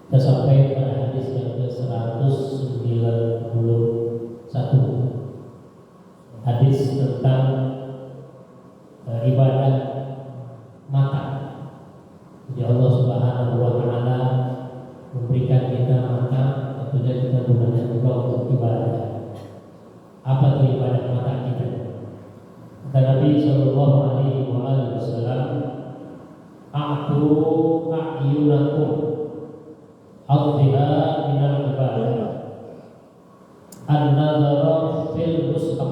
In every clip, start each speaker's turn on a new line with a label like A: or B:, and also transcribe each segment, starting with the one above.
A: Kita sampai pada sallallahu alaihi wasallam, "A'tu a'yunakum hadhiha minal ibadah, an-nadhara fil mushaf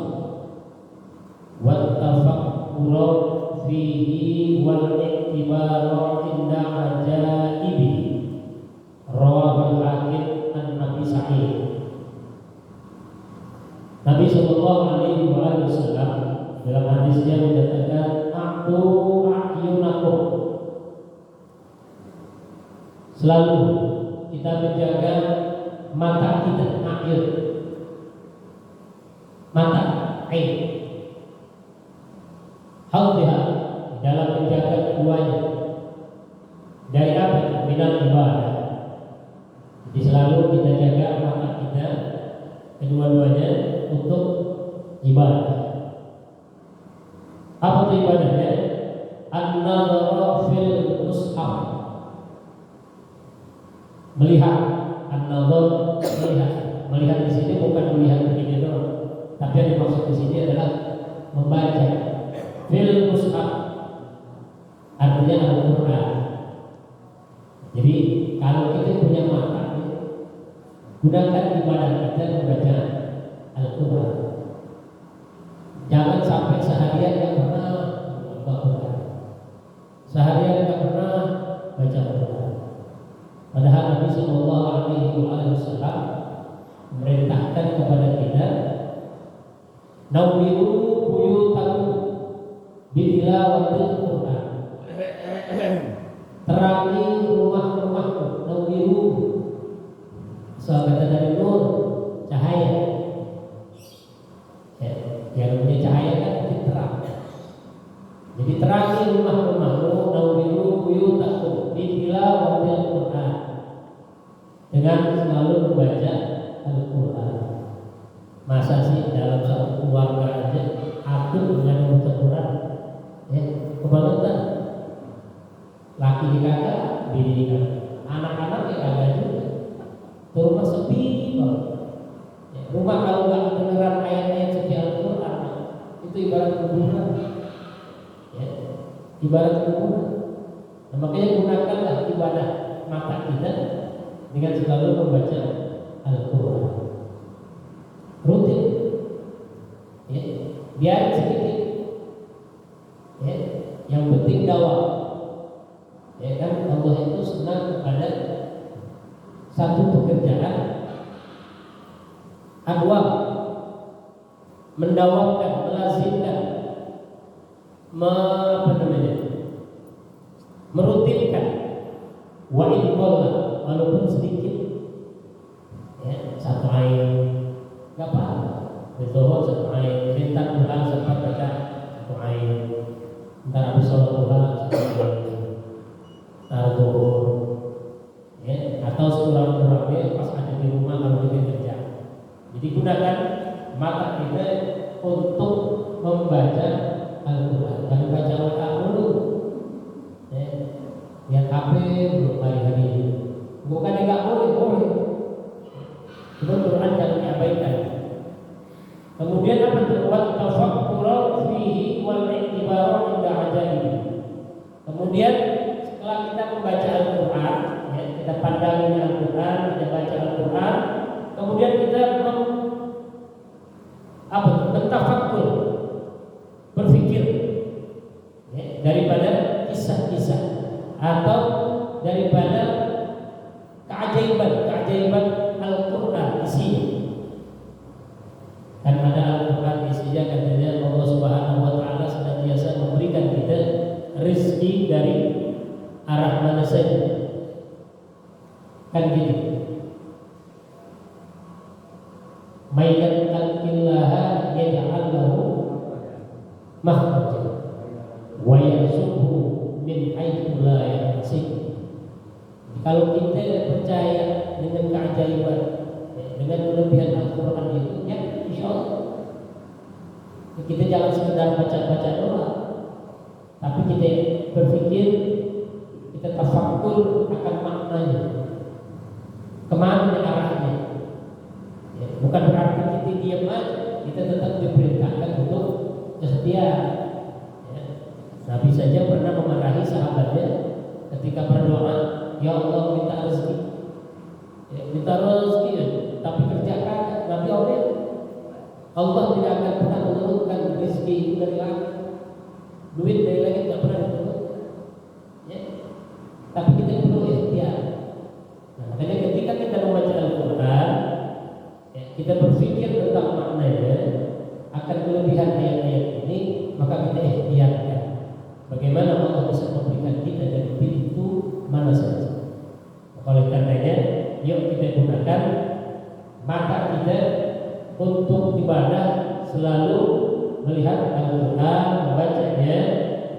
A: wa tafakkura fihi wal i'tibara inda ajaibi." Rawahul Hakim an Abi Sa'id. Nabi sallallahu alaihi wasallam dalam hadisnya menyatakan, "A'tu a'yunakum." Selalu kita menjaga mata kita, a'yun, mata, ain. Hadhiha, dalam menjaga keduanya. Dari apa? Minal ibadah. Jadi selalu kita jaga mata kita kedua-duanya untuk ibadah. Apa itu ibadahnya? An-nadhara fil mushaf, melihat. An-nadhar, melihat di sini bukan melihat begini doang, tapi yang dimaksud di sini adalah membaca. Fil mushaf artinya Al-Quran. Jadi kalau kita punya mata, gunakan ibadah kita membaca Al-Quran. Jangan sampai seharian tidak pernah baca Al-Quran, seharian tidak pernah baca Al-Quran. Padahal Nabi sallallahu alaihi wasallam memerintahkan kepada kita, "Nawwiru buyutakum bitilawatil Quran." Terangi rumah-rumahmu. Nawwiru, sahabat dari nur, cahaya. Yang punya cahaya kan mungkin terang. Jadi terangi rumah-rumahmu. Nawwiru buyutakum bitilawatil Quran, dengan selalu membaca Al-Quran. Masa sih dalam satu keluarga aja atur dengan membaca Quran? Kebangetan. Laki di kakak, bini di kakak, anak-anak ya kagak juga. Tuh rumah sepi banget. Rumah kalau nggak kedengeran ayat-ayat suci Al-Quran, itu ibarat kuburan. Ibarat kuburan. Nah, makanya gunakanlah ibadah mata kita dengan selalu membaca Al-Quran. Rutin, biar sedikit. Yang penting dakwah. Kan Allah itu senang kepada satu pekerjaan, adwam, mendawamkan, melazimkan, merutinkan, wa in qalla, walaupun sedikit. Satu ayat enggak apa-apa. Betul, satu ayat, minta pulang sempat baca satu ayat. Entar habis sholat duha satu ayat. Atau sekurang-kurangnya pas ada di rumah kalau kita kerja. Jadi gunakan mata kita untuk membaca Al-Quran. Jangan baca mata dulu. Lihat HP belum hari-hari ini. Bukannya nggak boleh. Cuma Quran jangan diabaikan. Kemudian apa itu? Wat tafakkura fihi wal i'tibara inda ajaibi. Kemudian setelah kita membaca Al-Quran, kita pandangi Al-Quran, kita baca Al-Quran, kemudian kita mentafakkur, berpikir, daripada kisah-kisah atau daripada keajaiban Al-Quran isinya. Kan ada Al-Quran isinya, katanya Allah Subhanahu wa Ta'ala senantiasa memberikan kita rezeki dari arah mana saja. Kan gitu. Mayyan kalkillaha yaj'al lahu makhraja wa yarzuqhu min haitsu la yahtasib. Kalau kita percaya dengan keajaiban, dengan kelebihan Al-Quran itu, ya insyaallah kita jangan sekedar baca-baca doang, tapi kita berpikir, kita tafakkur akan maknanya, kemana arahnya. Bukan berarti kita diam aja, kita tetap diperintahkan untuk kesetiaan. Nabi saja pernah memarahi sahabatnya ketika berdoa, ya Allah minta rezeki, ya, minta rezeki, ya, tapi kerjakan. Nabi Allah tidak akan pernah menurunkan rezeki itu dari langit, duit dari langit tidak pernah diturunkan. Ya. Tapi kita perlu ikhtiar. Nah, makanya ketika kita membaca Al-Quran, ya, kita berpikir tentang maknanya, akan kelebihan ayat-ayat ini, maka kita ikhtiarkan bagaimana Allah bisa memberikan kita dari pintu mana saja. Oleh karenanya, yuk kita gunakan mata kita untuk ibadah, selalu melihat Al-Quran, membacanya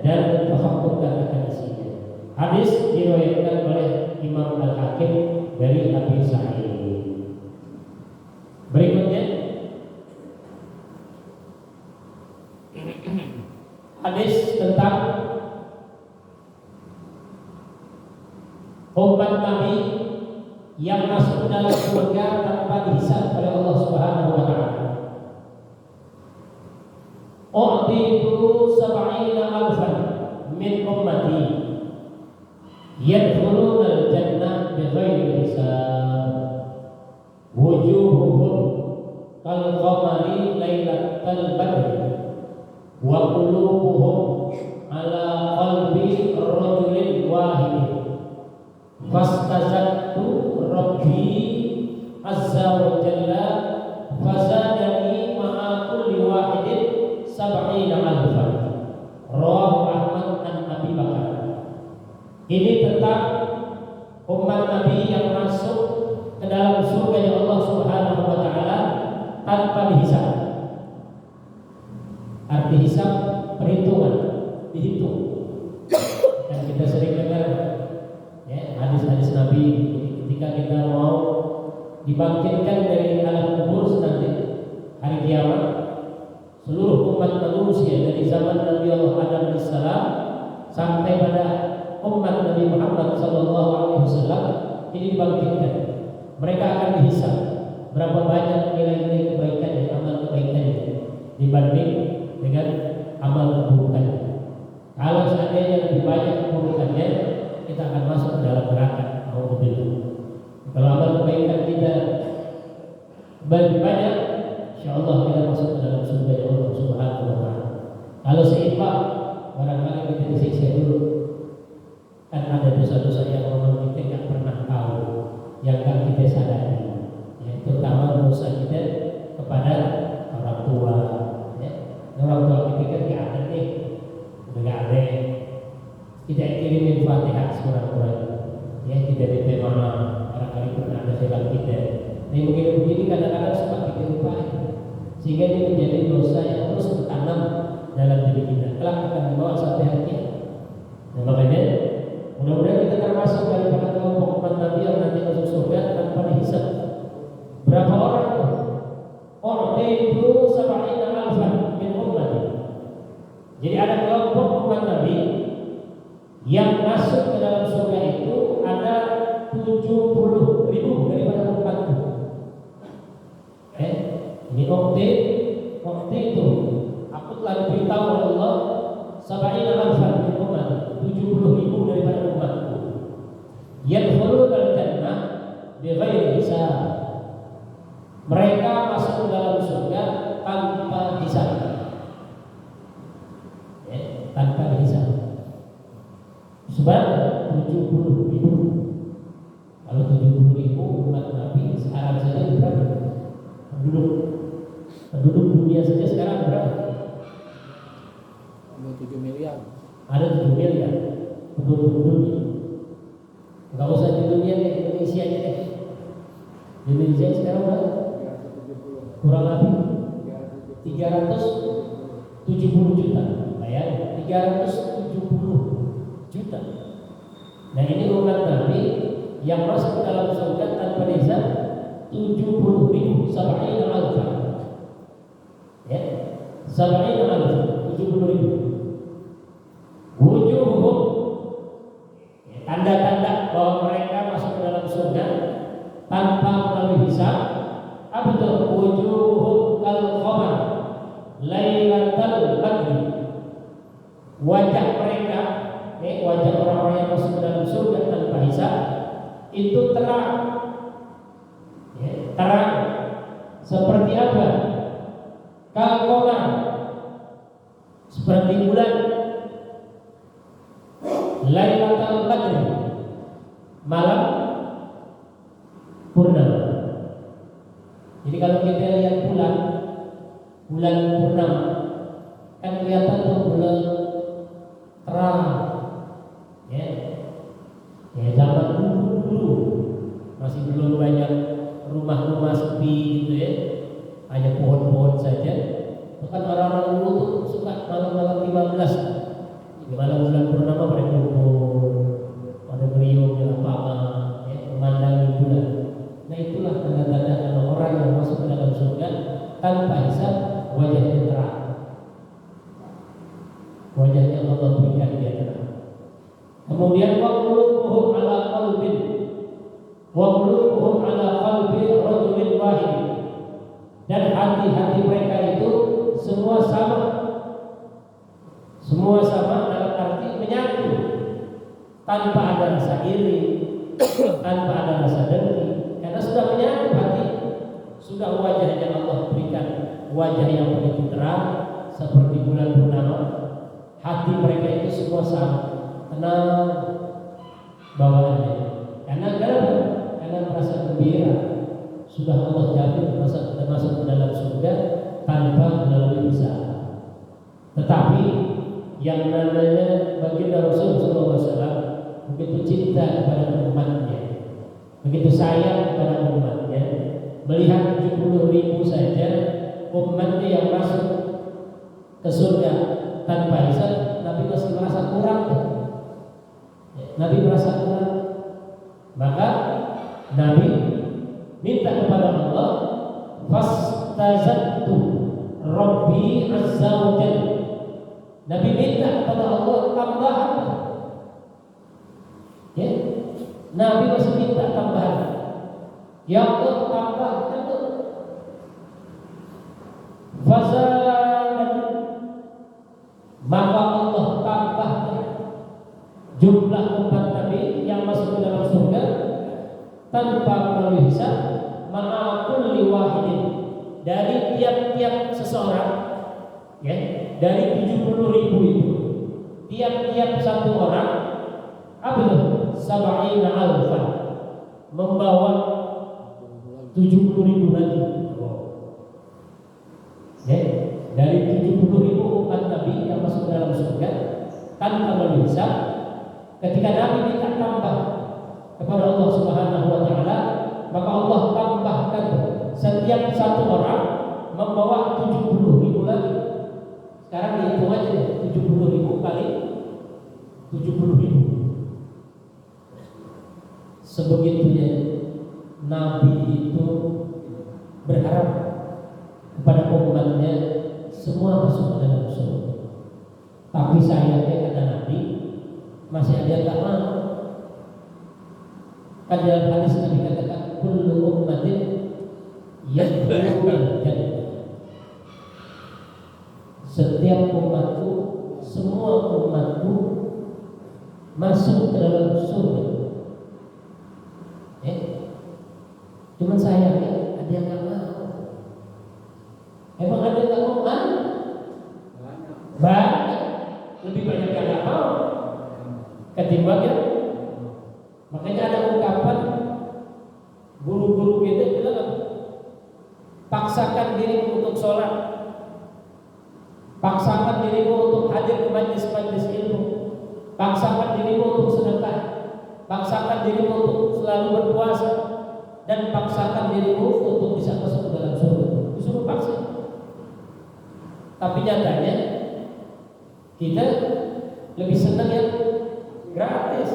A: dan mentafakkurkan akan isinya. Hadis diriwayatkan oleh Imam Al-Hakim dari Abi Sa'id. Berikutnya hadis tentang umat Nabi yang masuk dalam surga tanpa dihisab oleh Allah Subhanahu wa taala. U'titu sab'ina alfan min ummati yadkhuluna al-jannah bighairi hisab. Wujuhuhum kal qamari lailatal badri wa qulubuhum ala qalbi rajulin wahid. Fastazattu rabbi azza wa jalla fazadani ma'a kulli wahidin sab'ina alfan. Rawahu Ahmad an Abi Bakar. Ini tentang umat Nabi yang masuk ke dalam surga Allah Subhanahu wa taala tanpa dihisab. Arti hisab perhitungan, dihitung. Dan kita sering dengar ya, hadis-hadis Nabi ketika kita mau dibangkitkan dari alam kubur nanti hari kiamat, seluruh umat manusia dari zaman Nabi Allah Adam alaihissalam sampai pada umat Nabi Muhammad sallallahu alaihi wasallam ini dibangkitkan. Mereka akan dihisab berapa banyak nilai-nilai kebaikan, amal kebaikannya dibanding dengan amal keburukannya. Kalau seandainya lebih banyak keburukannya, kita akan masuk ke dalam neraka. Alhamdulillah. Kalau amal kebaikan kita lebih banyak, insyaallah kita masuk ke dalam surga Allah Subhanahu wa taala. Kalau seimbang, barangkali kita disiksa dulu. Kan ada dosa-dosa yang orang kita tidak pernah tahu, yang tak kita sadari. Ya, terutama dosa kita kepada orang tua. Orang tua kita kan tidak ada nih, tidak ada. Kita kirimin Fatihah surah-surah, ya tidak diterima. Barangkali pernah ada sebab kita. Nah begini kadang-kadang suka kita lupa, sehingga ini menjadi dosa yang terus tertanam dalam diri kita. Kelak akan membawa sampai hari kiamat. Nah makanya mudah-mudahan kita termasuk daripada kelompok umat Nabi yang nanti masuk surga tanpa dihisab. Berapa orang tuh? Itu sab'ina alfan min ummati. Jadi ada kelompok umat Nabi yang masuk ke dalam surga itu ada 70.000 daripada umatku. Ini waktu itu aku telah diberitahu oleh Allah sab'ina alfan min ummati, 70.000 daripada umatku. Yadkhuluna al-jannah bighairi hisab. Mereka masuk ke dalam surga tanpa hisab. Ya, tanpa hisab. Sebab 70.000. Kalau 70.000 umat Nabi sekarang saja berapa? Penduduk dunia saja sekarang berapa?
B: Ada 7 miliar.
A: Ada 7 miliar penduduk dunia. Enggak usah di dunia deh, Indonesia aja deh. Indonesia sekarang berapa? Kurang lebih 370 juta. Bayar 370 juta. Nah ini umat Nabi yang masuk ke dalam surga tanpa hisab 70.000, sab'ina alfan. Ya, sab'ina alfan, 70.000. Wujuhum, ya, tanda-tanda bahwa mereka masuk ke dalam surga tanpa melalui hisab. Apa itu? Wujuhum kal qamar lailatal badri wajah mereka, wajah orang-orang yang masuk ke dalam surga tanpa hisab itu terang, terang seperti apa? Kal-qamar, seperti bulan Lailatul Qadr, malam purnama. Jadi kalau kita lihat bulan purnama kan kelihatan tuh bulan terang, zaman dulu masih belum banyak rumah-rumah sepi gitu hanya pohon-pohon saja. Bahkan orang-orang dulu tuh suka malam-malam 15 malam bulan purnama pada kumpul, pada beriung di lapangan, memandangi bulan. Nah itulah tanda-tanda kalau orang yang masuk ke dalam surga tanpa hisab wajahnya terang, wajahnya Allah berikan dia terang. Kemudian waqulubuhum ala qalbin rajulin wahid, dan hati-hati mereka itu semua sama dalam arti menyatu, tanpa ada rasa iri, tanpa ada rasa dengki, karena sudah menyatu hati, sudah wajahnya Allah berikan wajah yang begitu terang seperti bulan purnama. Hati mereka itu semua sama, tenang bawaannya, karena merasa gembira, sudah Allah jamin masuk ke dalam surga tanpa melalui hisab. Tetapi yang namanya baginda Rasulullah SAW begitu cinta kepada umatnya, begitu sayang kepada umatnya, melihat 70.000 saja umatnya yang masuk ke surga tanpa hisab, Nabi masih merasa kurang. Nabi merasa kurang, maka Nabi minta kepada Allah, fastazattu Rabbi azza wa jalla. Nabi minta kepada Allah tambahan. Nabi masih minta tambahan. Ya Allah tambahkan tuh. Fazadan, maka Allah tambahkan jumlah umat Nabi yang masuk ke dalam surga tanpa melalui hisab, ma'a kulli wahidin, dari tiap-tiap seseorang, dari 70.000 itu, tiap-tiap satu orang apa itu? Sab'ina alfan, membawa 70.000 lagi. Dari 70.000 umat Nabi yang masuk dalam surga tanpa melalui hisab, ketika Nabi minta tambah kepada Allah Subhanahu wa taala, maka Allah tambahkan setiap satu orang membawa 70.000 lagi. Sekarang dihitung aja 70.000 kali 70.000. Sebegitunya Nabi itu berharap kepada umatnya semua masuk ke dalam surga. Tapi sayangnya kata Nabi, masih ada yang tak mau. Kan dalam hadis Nabi katakan, kullu ummatin yadkhulul jannah. Setiap umatku, semua umatku masuk ke dalam surga. Cuman sayangnya ada yang tak mau. Emang ada yang tak mau kan? Banyak, lebih banyak yang tak mau ketimbang ya. Makanya ada ungkapan guru-guru kita bilang, paksakan dirimu untuk sholat, paksakan dirimu untuk hadir ke majlis-majlis ilmu, paksakan dirimu untuk sedekah, paksakan dirimu untuk selalu berpuasa, dan paksakan dirimu untuk bisa masuk ke dalam surga. Disuruh paksa. Tapi nyatanya kita lebih senang yang gratis.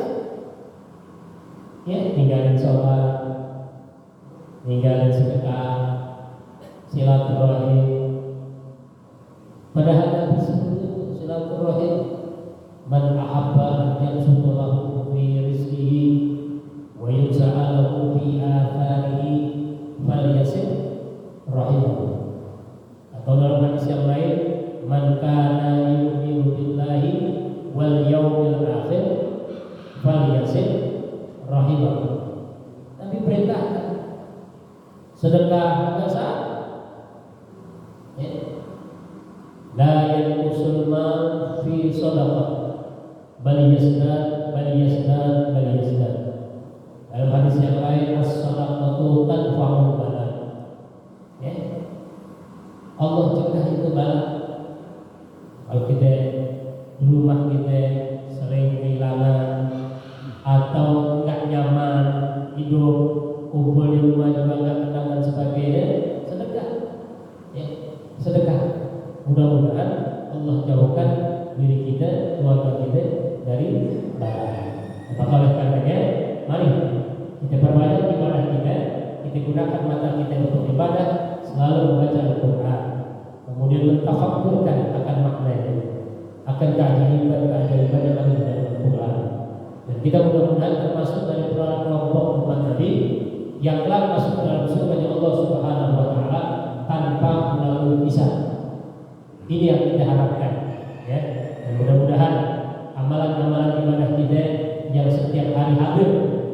A: Ninggalin sholat, ninggalin sedekah, silaturahim. Padahal Nabi sebut silaturahim, man ahabba an yansulahu fi rizqihi wa yus'alahu fi atharihi falyasil rahimahu. Atau dalam hadis yang lain, man kana yu'minu billahi sedekah enggak sah. Ya. La yanqusul mal fi shadaqah bal yazdad bal yazdad bal yazdad. Dalam hadis yang lain as-shadaqatu tanfa'ul bala. Ya. Allah cegah itu bala. Kalau kita di rumah kita sering kehilangan atau nggak nyaman hidup, kumpul di rumah juga nggak tenang dan sebagainya, sedekah, ya, sedekah. Mudah-mudahan Allah jauhkan diri kita, keluarga kita dari bala. Maka oleh karenanya, mari kita perbanyak ibadah kita gunakan mata kita untuk ibadah, selalu membaca Al-Quran, kemudian mentafakkurkan akan maknanya, akan keajaiban yang ada di dalam Al-Quran. Dan kita mudah-mudahan termasuk dari kelompok umat Nabi yang telah masuk dalam surga Allah Subhanahu wa taala tanpa melalui hisab. Ini yang kita harapkan, ya. Dan mudah-mudahan amalan-amalan ibadah kita yang setiap hari hadir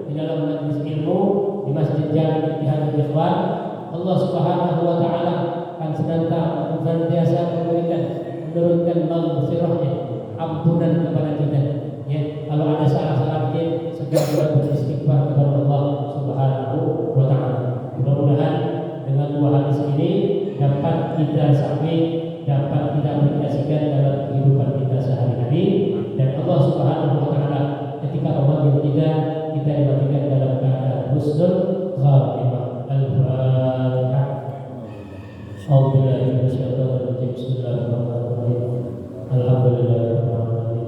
A: di dalam majelis ilmu di Masjid Jami Ittihadul Ikhwan, Allah Subhanahu wa taala akan senantiasa menurunkan maghfirahnya, ampunan kepada kita. Ya, kalau ada salah-salah kita segera beristighfar kepada Allah Subhanahu wa taala. Mudah-mudahan dengan dua hadis ini dapat kita sampai dapat kita aplikasikan dalam kehidupan kita sehari-hari, dan Allah Subhanahu wa taala ketika memanggil kita dimatikan dalam keadaan husnul khatimah. Al-Fatihah. A'udzubillahi minasyaitonir rajim. Bismillahirrahmanirrahim. Alhamdulillahirabbil alamin.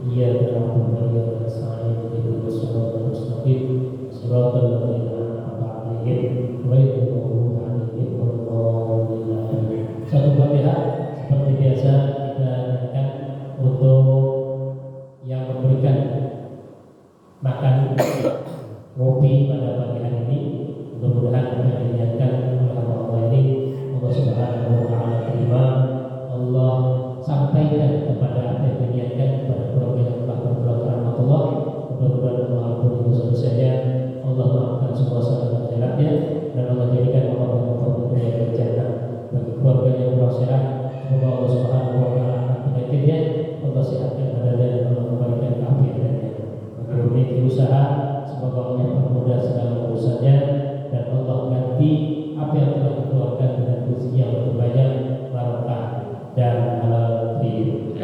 A: Iyyaka na'budu wa iyyaka nasta'in. Ihdinas siratal mustaqim. Siratal ladzina an'amta 'alaihim ghairil maghdubi 'alaihim waladdallin. Satu Fatihah seperti biasa kita ingatkan untuk yang memberikan makan kopi pada pagi hari ini. Mudah-mudahan apa yang diniatkan oleh Allah ini Allah Subhanahu wa taala terima. Allah sampaikan kepada apa yang diniatkan kepada keluarga yang telah berbuat rahmatullah. Mudah-mudahan Allah ampuni dosa-dosanya, Allah maafkan semua salah khilafnya, dan Allah jadikan orang-orang yang berjannah bagi keluarga yang bersehat. Semoga Allah Subhanahu wa taala akan penyakitnya, Allah sehatkan badannya, dan Allah memberikan keafiatannya. Bagi memiliki usaha, semoga Allah mempermudah segala urusannya, dan Allah ganti apa yang telah dikeluarkan dengan rezeki yang lebih banyak, barokah dan halal rizki.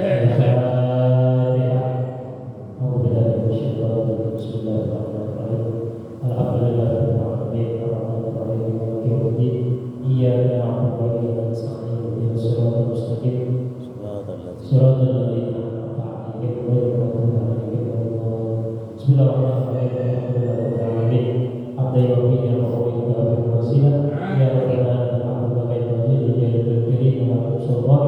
A: Bismillahirrahmanirrahim. Alhamdulillahirabbil alamin. Arrahmanirrahim. Maliki yaumiddin. Iyyaka na'budu wa iyyaka nasta'in. Ihdinas siratal mustaqim. Siratal ladzina an'amta 'alaihim ghairil maghdubi 'alaihim waladdallin. Bismillahirrahmanirrahim. Alhamdulillahirabbil alamin. Abda ya rabbi ya rabbi ya rabbi wasilah ya rabbana na'budu wa nasta'in. Ya rabbal karim wa sultan.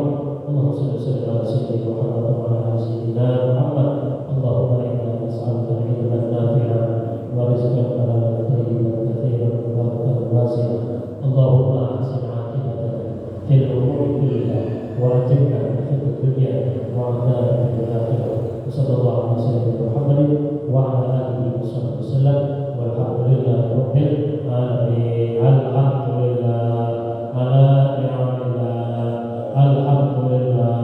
A: Allahumma shalli ala sayyidina Muhammad wa ala sayyidina Muhammad. Allahumma inna nas'aluka ilman nafi'an wa rizqan halalan thayyiban katsiran mubarakan wasi'an. Allahumma ahsin 'aqibatana fil umuri kulliha wa ajirna fid dunya wa 'adzaban fil akhirah. Sallallahu alaihi wasallam Muhammadin wa ala alihi wasallam. Walhamdulillahi rabbil alamin. Alhamdulillah ala ni'matillah. Alhamdulillah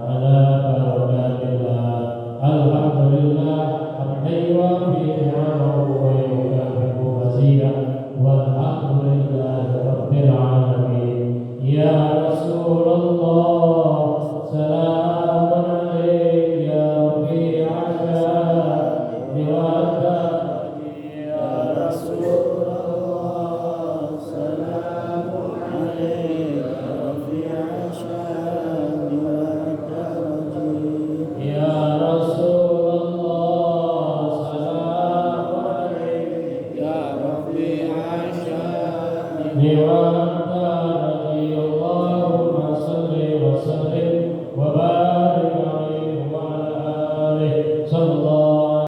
A: ala barakatillah. Alhamdulillah hamdan yuwafi ni'amahu wa yukafi'u mazidah. Walhamdulillahi rabbil alamin. Ya Rasulullah, salamun alaik ya Rabi'a syahri wa Dewa